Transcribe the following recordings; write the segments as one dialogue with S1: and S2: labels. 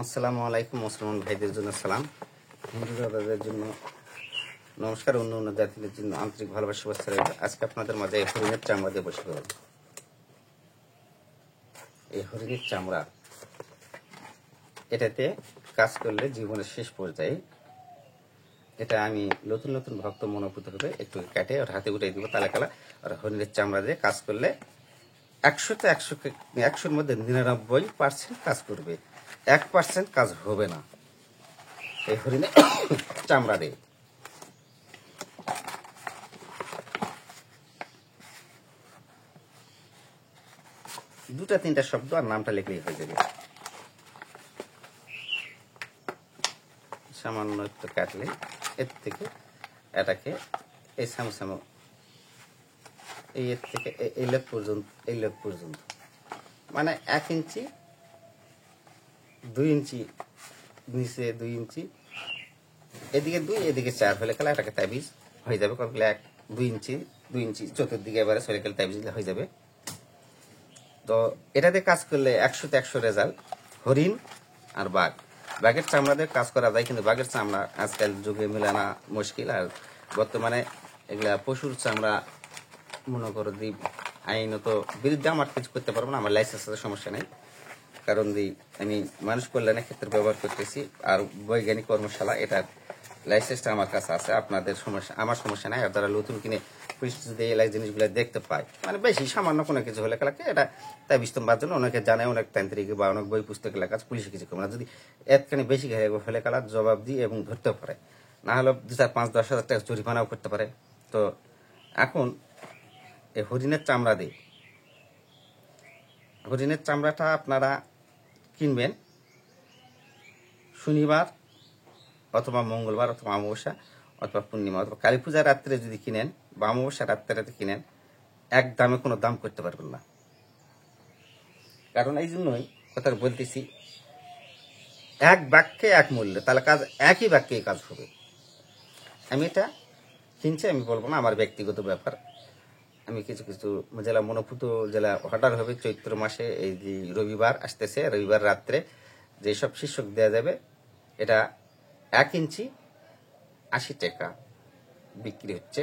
S1: আসসালামু আলাইকুম। মুসলমান ভাইদের জন্য সালাম, হিন্দু দাদাদের জন্য নমস্কার, অন্য অন্য জাতিদের জন্য আন্তরিক ভালোবাসা শুভেচ্ছা রইল। আজকে আপনাদের মাঝে এই হরিণের চামড়া দিয়ে বসে গেল। এই হরিণের চামড়া, এটাতে কাজ করলে জীবনের শেষ পর্যায়ে এটা আমি নতুন নতুন ভক্ত মনোভূত হবে একটু কাটে ওর হাতে উঠে দিব তালাকালা। আর হরিণের চামড়া দিয়ে কাজ করলে 100-100-100-র মধ্যে 99% কাজ করবে, 1% কাজ হবে না এই হরিণের চামড়া দিয়ে। দুটা তিনটা শব্দ আর নামটা লিখলেই হয়ে যাবে। সামান্য একটু কাটলে এর থেকে এটাকে এই সামসামো এই এর থেকে এই লোক পর্যন্ত মানে 1 ইঞ্চি 2 ইঞ্চি নিচে 2 ইঞ্চি এদিকে 2 এদিকে 4 হলে গেলে এটাকে তাবিজ হয়ে যাবে। কতগুলো 2 ইঞ্চি চতুর্দিকে এবারে চলে গেলে তাবিজ হয়ে যাবে। তো এটাতে কাজ করলে 100-100 রেজাল্ট। হরিণ আর বাঘের চামড়া দিয়ে কাজ করা যায়, কিন্তু বাঘের চামড়া আজকাল যুগে মেলানো মুশকিল। আর বর্তমানে এগুলা পশুর চামড়া মনে করো দিই আইনত বিরুদ্ধে আমার কিছু করতে পারবো না, আমার লাইসেন্সের সমস্যা নেই, কারণ আমি মানুষ কল্যাণের ক্ষেত্রে ব্যবহার করতেছি। আর বৈজ্ঞানিক কর্মশালা এটার লাইসেন্সটা আমার কাছে আছে, আপনাদের সমস্যা আমার সমস্যা নাই। আর যারা নতুন কিনে যদি এই জিনিসগুলো দেখতে পায়, মানে বেশি সামান্য কোনো কিছু হলে কালাকে এটা তাই বিস্তম্বার জন্য অনেকে জানায়, অনেক তান্ত্রিক বা অনেক বই পুস্তক লেখা পুলিশে কিছু করবে না। যদি একখানে বেশি হলে কালা জবাব দিয়ে এবং ধরতেও পারে, না হলে 2-4-5-10 হাজার টাকা জরিমানাও করতে পারে। তো এখন এই হরিণের চামড়া দিয়ে, হরিণের চামড়াটা আপনারা কিনবেন শনিবার অথবা মঙ্গলবার অথবা অমাবস্যা অথবা পূর্ণিমা অথবা কালী পূজার রাত্রে যদি কিনেন বা অমাবস্যা রাত্রে কিনেন, এক দামে কোনো দাম করতে পারবেন না। কারণ এই জন্যই কথা বলতেছি, এক বাক্যে এক মূল্য, তাহলে কাজ একই বাক্যে কাজ হবে। আমি এটা কিনছি, আমি বলবো না, আমার ব্যক্তিগত ব্যাপার। আমি কিছু কিছু জেলা মনোভূত জেলা অর্ডার হবে চৈত্র মাসে, এই যে রবিবার আসতেছে, রবিবার রাত্রে যেসব শীর্ষক দেওয়া যাবে, এটা 1 ইঞ্চি 80 টাকা বিক্রি হচ্ছে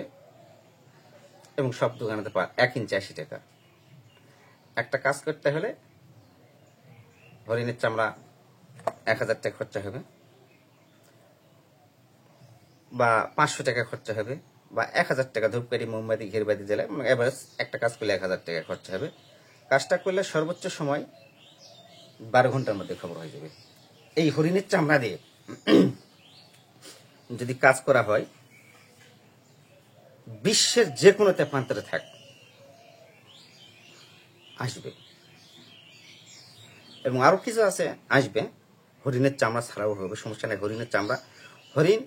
S1: এবং সব দোকানেতে 1 ইঞ্চি 80 টাকা। একটা কাজ করতে হলে হরিণের চামড়া 1000 টাকা খরচা হবে, বা 500 টাকা খরচা হবে, বা 1000 টাকা ধূপকাঠি মোমবাতি ঘেরবাতি জেলায় এভারেজ একটা কাজ করলে 1000 টাকা খরচা হবে। কাজটা করলে সর্বোচ্চ সময় 12 ঘন্টার মধ্যে খবর হয়ে যাবে। এই হরিণের চামড়া দিয়ে যদি কাজ করা হয়, বিশ্বের যে কোনো প্রান্তে থাক আসবে। এবং আরো কিছু আছে আসবে, হরিণের চামড়া ছাড়াও হবে, সমস্যা নেই। হরিণের চামড়া, হরিণ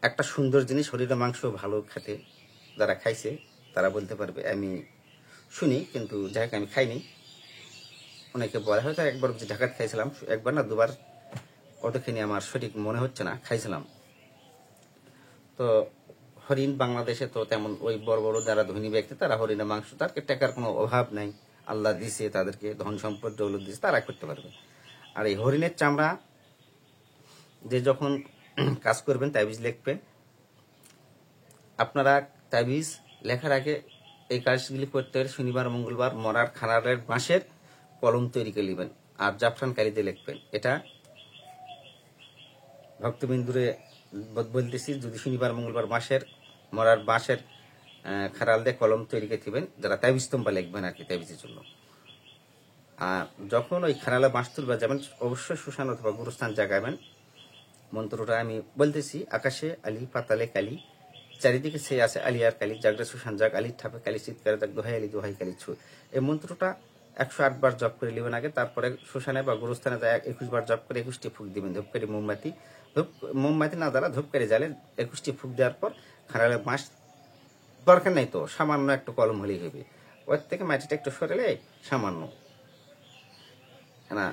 S1: একটা সুন্দর জিনিস। হরিণের মাংস ভালো খেতে, যারা খাইছে তারা বলতে পারবে, আমি শুনি, কিন্তু যাই হোক আমি খাইনি। অনেকে বলে, হয়তো একবার ঢাকাতে খাইছিলাম, একবার না দুবার, কতখানি আমার সঠিক মনে হচ্ছে না, খাইছিলাম। তো হরিণ বাংলাদেশে তো তেমন ওই বড় বড় যারা ধনী ব্যক্তি, তারা হরিণের মাংস, তাদেরকে টাকার কোনো অভাব নাই, আল্লাহ দিছে তাদেরকে, ধন সম্পদ দৌলত দিছে, তারা করতে পারবে। আর এই হরিণের চামড়া যে যখন কাজ করবেন, তাবিজ লিখবেন, আপনারা তাবিজ লেখার আগে এই কাজগুলি করতে হলে শনিবার মঙ্গলবার মরার খানারের বাঁশের কলম তৈরি করে নেবেন আর জাফরান কালিতে লিখবেন। এটা ভক্তবিন্দুরে বলতেছি, যদি শনিবার মঙ্গলবার মরার বাঁশের খারাল দিয়ে কলম তৈরি করে দিবেন, যারা তাবিজ তোম্বা লিখবেন আর কি তাবিজের জন্য। আর যখন ওই খারালে বাঁশ তুলবা যাবেন, অবশ্যই শ্মশান অথবা গুরুস্থান জাগাবেন। মন্ত্রটা আমি বলতেছি, আকাশে আলী পাতালে কালী, চারিদিকে সে আছে আলিয়ার কালী, জাগরে শ্মশান জাগ আলীর ঠাপে কালী, চিৎকারে জাগ দোহাই আলী দোহাই কালী ছু। এই মন্ত্রটা 108 বার জপ করে নেবেন আগে, তারপরে শ্মশানে বা গুরুস্থানে 21 বার জপ করে 21টি ফুক দিবেন। ধূপকারি মোমবাতি না দ্বারা ধূপকারি জালে 21টি ফুক দেওয়ার পর খারালে বাঁশ দরকার নাই, তো সামান্য একটু কলম হলেই হবে। ওর থেকে মাটিটা একটু সরেলে সামান্য না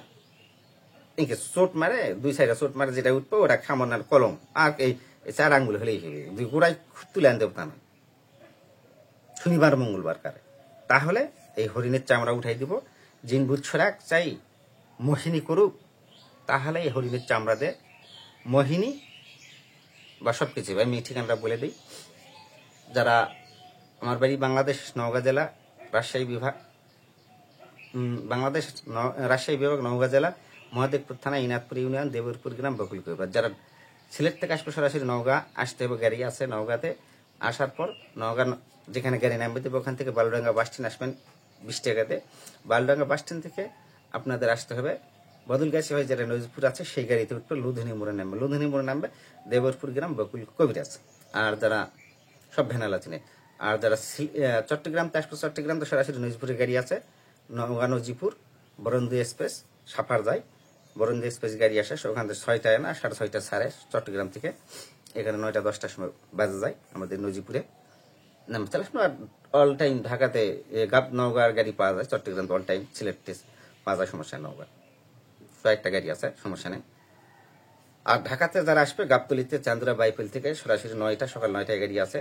S1: চোট মারে, 2 সাইডে চোট মারে, যেটা উঠবে ওটা খামার কলম, আর এই 4 আঙ্গুল হলেই হবে। 2 গোড়ায় তুলে আনতে তা না, শনিবার মঙ্গলবার কারে। তাহলে এই হরিণের চামড়া উঠাই দিব। জিন ভূত ছড়াক চাই মোহিনী করুক, তাহলে এই হরিণের চামড়া দিয়ে মোহিনী বা সব কিছু, আমি ঠিকানাটা বলে দিই। যারা আমার বাড়ি বাংলাদেশ নওগাঁ জেলা রাজশাহী বিভাগ, বাংলাদেশ রাজশাহী বিভাগ নওগাঁ জেলা মহাদেবপুর থানা ইনাদপুর ইউনিয়ন দেবরপুর গ্রাম বকুলপুর। যারা সিলেট থেকে আসবে সরাসরি নওগাঁ আসতে হবে, গাড়ি আছে নওগাঁতে। আসার পর নওগাঁ যেখানে গাড়ি নামবে দেবে ওখান থেকে বালুডাঙ্গা বাস স্ট্যান্ড আসবেন 20 টাকাতে। বালুডাঙ্গা বাস স্ট্যান্ড থেকে আপনাদের আসতে হবে বদলগাছি হয়ে যারা নজিপুর আছে সেই গাড়িতে উঠবে, লুধুনি মোড়ে নামবে। লুধুনি মোড়ে নামবে দেবরপুর গ্রাম বকুল কবিরাজ। আর যারা সব ভ্যানাল আছে। আর যারা চট্টগ্রামতে আসবে, চট্টগ্রাম তো সরাসরি নজিপুরের গাড়ি আছে, নওগাঁ নজিপুর বরন্দী এক্সপ্রেস সাফার যায়, বরন্দী এক্সপ্রেস গাড়ি আসে ওখান থেকে 6টায় না 6:30 ছাড়ে চট্টগ্রাম থেকে। এখানে 9টা 10টার সময় বাজে যায় আমাদের নজিপুরে নামতে চলে আসবে। আর অল টাইম ঢাকাতে নওগাঁর গাড়ি পাওয়া যায়, চট্টগ্রাম অল টাইম সিলেট পাওয়া যায়, সমস্যা নওগাঁ কয়েকটা গাড়ি আছে, সমস্যা নেই। আর ঢাকাতে যারা আসবে গাবতলিতে চান্দুরা বাইপেল থেকে সরাসরি 9টা সকাল 9টায় গাড়ি আছে।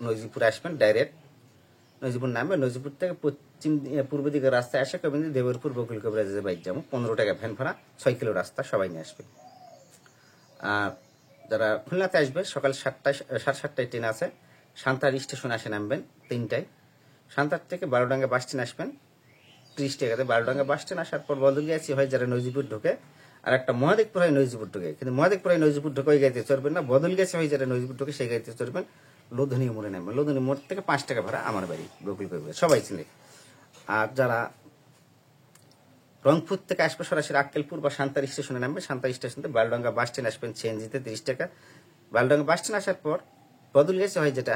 S1: নজিপুর আসবেন ডাইরেক্ট, নজিপুর নামবে। নজিপুর থেকে পূর্ব দিকে রাস্তায় আসে কবেন দেবরপুর বকুল কবিরাজের বাইক যাবো, 15 টাকা ভ্যান ভাড়া, 6 কিলো রাস্তা, সবাই নিয়ে আসবে। আর যারা খুলনাতে আসবে সকাল 7টায় ট্রেন আছে, সান্তার স্টেশন আসে নামবেন 3টায়। সান্তার থেকে বারোডাঙ্গা বাস স্ট্যান্ড আসবেন 30 টাকাতে। বারোডাঙ্গা বাস স্ট্যান্ড আসার পর বদলগাছি হয় যারা নজিপুর ঢোকে, আর একটা মহাদেবপুর হয় নজিপুর ঢোকে। কিন্তু মহাদেবপুর হয় নজিপুর ঢোকে ওই গাড়িতে চড়বেন না, বদলগাছি হয় যারা নজিপুর ঢোকে সেই গাড়িতে চড়বেন। লোধনী মোড়ে নামবেন, লোধনী মোড় থেকে 5 টাকা ভাড়া আমার বাড়ি বকুল কবিরাজ, সবাই চিনে। আর যারা রংপুর থেকে আসবে সরাসরি আক্কেলপুর বা সান্তার স্টেশনে নামবে, সান্তার স্টেশন থেকে বালডাঙ্গা বাস স্ট্যান্ড আসবেন সিএনজিতে 30 টাকা। বালডাঙ্গা বাস স্ট্যান্ড আসার পর বদলগাছি হয় যেটা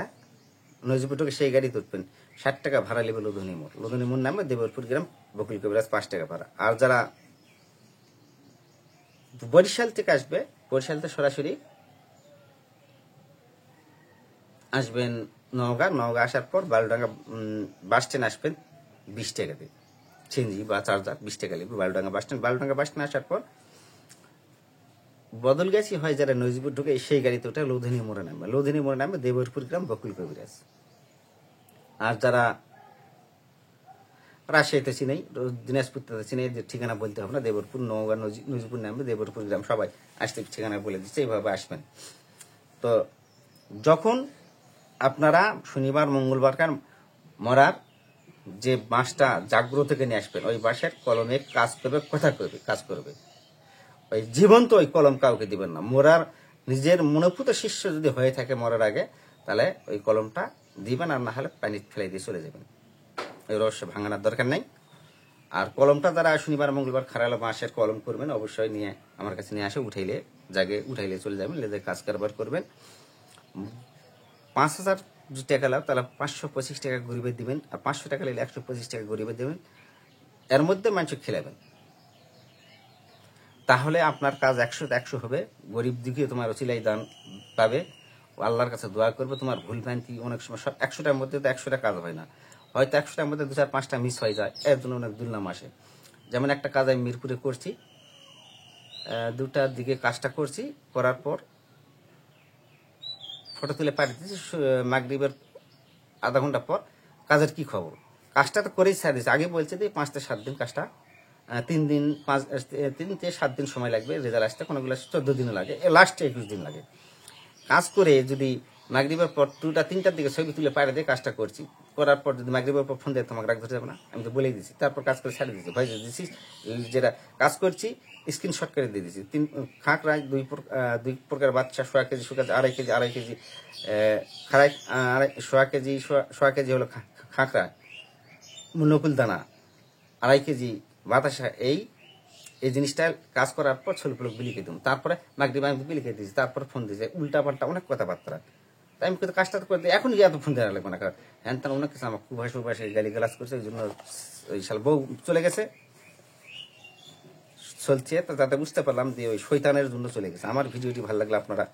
S1: নজিপুর ঢোকে সেই গাড়িতে উঠবেন, 60 টাকা ভাড়া নেবে লোধনী মোড়। লোধনী মোড় নামবে দেবরপুর গ্রাম বকুল কবিরাজ, 5 টাকা ভাড়া। আর যারা বরিশাল থেকে আসবে, বরিশাল থেকে সরাসরি আসবেন নওগাঁ আসার পর বালুডাঙ্গা বাস স্ট্যান্ড আসবেন 20 টাকাতে, সিএনজি বা চার্জার 20 টাকা লাগবে। বালুডাঙ্গা বাস স্ট্যান্ড আসার পর বদলগাছি হয় যারা নজিপুর ঢুকে সেই গাড়িতে ওঠে লোধনী মোড়ে নামবে দেবরপুর গ্রাম বকুল কবিরাজ। আর যারা রাজশাহীতে চিনেই, দিনাজপুরতে চিনেই, ঠিকানা বলতে হবে না, দেবরপুর নওগাঁ নজিপুর নামবে দেবরপুর গ্রাম, সবাই আসতে ঠিকানা বলে দিচ্ছে, এইভাবে আসবেন। তো যখন আপনারা শনিবার মঙ্গলবারকার মরার যে বাঁশটা জাগ্রত থেকে নিয়ে আসবেন, ওই বাঁশের কলমে কাজ করবে, ওই জীবন্ত ওই কলম কাউকে দিবেন না। মরার নিজের মনোভূত শিষ্য যদি হয়ে থাকে মরার আগে, তাহলে ওই কলমটা দিবেন, আর না হলে পানি ফেলে দিয়ে চলে যাবেন, ওই রহস্য ভাঙানোর দরকার নেই। আর কলমটা যারা শনিবার মঙ্গলবার খারালো বাঁশের কলম করবেন অবশ্যই নিয়ে আমার কাছে নিয়ে আসে, উঠাইলে চলে যাবেন, লেজে কাজ কারবার করবেন। 5,000 টাকা লাভ, তাহলে 525 টাকা গরিবে দিবেন, আর 500 টাকা নিলে 125 টাকা গরিবে দেবেন। এর মধ্যে মানুষ খেলাবেন, তাহলে আপনার কাজ 100 হবে। গরিব দিকে তোমার ওসিলাই দান পাবে, আল্লাহর কাছে দোয়া করবে। তোমার ভুল ভ্রান্তি অনেক সময় 100টার মধ্যে তো 100টা কাজ হয় না, হয়তো 100টার মধ্যে 2-4-5টা মিস হয়ে যায়, এর জন্য অনেক দুর্নাম আসে। যেমন একটা কাজ আমি মিরপুরে করছি, 2টার দিকে কাজটা করছি, করার পর ফটো তুলে পাঠিয়ে দিয়েছি, মাগরিবের আধা ঘন্টা পর কাজের কি খবর। কাজটা তো করেই ছাড় দিয়েছে, আগে বলছে যে 5 থেকে 7 দিন কাজটা, 3 থেকে 7 দিন সময় লাগবে রেজাল্ট আসতে, কোনোগুলো 14 দিনও লাগে, লাস্টে 21 দিন লাগে। কাজ করে যদি মাগরিবের পর 2-3টার দিকে ছবি তুলে পাঠিয়ে দিয়ে কাজটা করছি, করার পর যদি মাগরিবের পর ফোন দেয় তোমাকে রাগ ধরতে যাবে না, আমি তো বলেই দিচ্ছি। তারপর কাজ করে ছাড়িয়ে দিচ্ছি, ভয় দিচ্ছি, যেটা কাজ করছি স্ক্রিনশট করে দিয়ে দিচ্ছি। 3 খাঁকড়া 2 প্রকার বাচ্চা, 100 কেজি, 2.5 কেজি খাড়াই, 100 কেজি হলো খাঁকড়া, নকুল দানা, 2.5 কেজি বাতাসা, এই জিনিসটা কাজ করার পর ছলু বিলিকে দিন। তারপরে মাগরিব আমি বিলিকে দিয়েছি, তারপরে ফোন দিয়েছে, উল্টা পাল্টা অনেক কথাবার্তা। তাই আমি কিন্তু কাজটা করে দিই, এখন এত ফোন দেওয়া লাগবে না, কারণ হ্যান তেন অনেক কিছু আমার কুভাষে গালি গালাজ করছে, ওই জন্য ওই সাল বউ চলে গেছে চলছে। তো তাতে বুঝতে পারলাম যে ওই শয়তানের জন্য চলে গেছে। আমার ভিডিওটি ভালো লাগলে আপনারা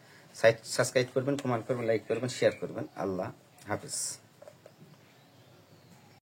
S1: সাবস্ক্রাইব করবেন, কমেন্ট করবেন, লাইক করবেন, শেয়ার করবেন। আল্লাহ হাফিজ।